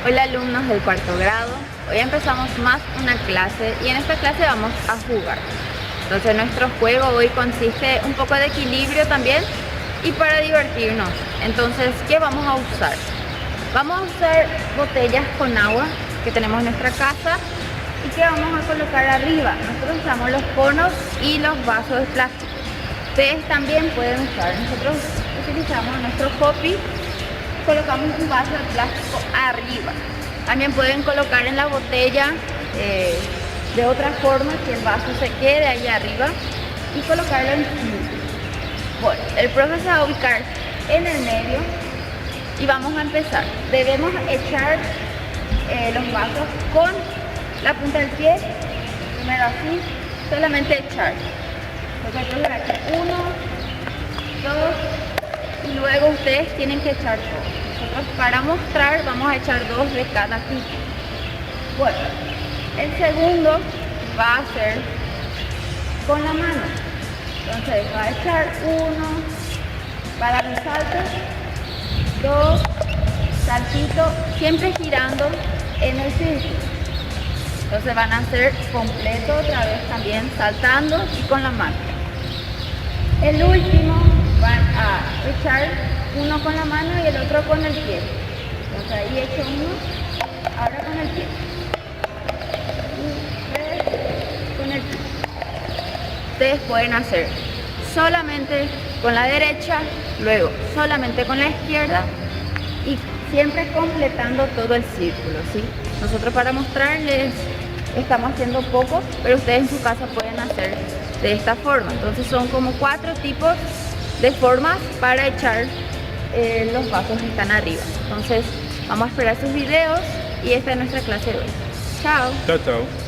Hola alumnos del cuarto grado, hoy empezamos más una clase y en esta clase vamos a jugar. Entonces nuestro juego hoy consiste un poco de equilibrio también y para divertirnos. Entonces, ¿qué vamos a usar? Vamos a usar botellas con agua que tenemos en nuestra casa y que vamos a colocar arriba. Nosotros usamos los conos y los vasos de plástico. Ustedes también pueden usar, nosotros utilizamos nuestro hoppy. Colocamos un vaso de plástico arriba. También pueden colocar en la botella de otra forma que el vaso se quede ahí arriba y colocarlo en círculo. Bueno, el profe se va a ubicar en el medio y vamos a empezar. Debemos echar los vasos con la punta del pie. Primero así, solamente echar. Nosotros aquí 1, 2 y luego ustedes tienen que echar todo. Nosotros para mostrar vamos a echar 2 de cada tipo. Bueno, el segundo va a ser con la mano. Entonces va a echar 1, va a dar un salto, 2, saltito, siempre girando en el círculo. Entonces van a hacer completo otra vez también saltando y con la mano. El último van a echar uno con la mano y el otro con el pie. Entonces ahí echo uno, ahora con el pie. Y 3 con el pie. Ustedes pueden hacer solamente con la derecha, luego solamente con la izquierda y siempre completando todo el círculo, ¿sí? Nosotros para mostrarles estamos haciendo pocos, pero ustedes en su casa pueden hacer de esta forma. Entonces son como 4 tipos de formas para echar los vasos que están arriba. Entonces vamos a esperar sus videos y esta es nuestra clase de hoy. Chao. Chao, chao.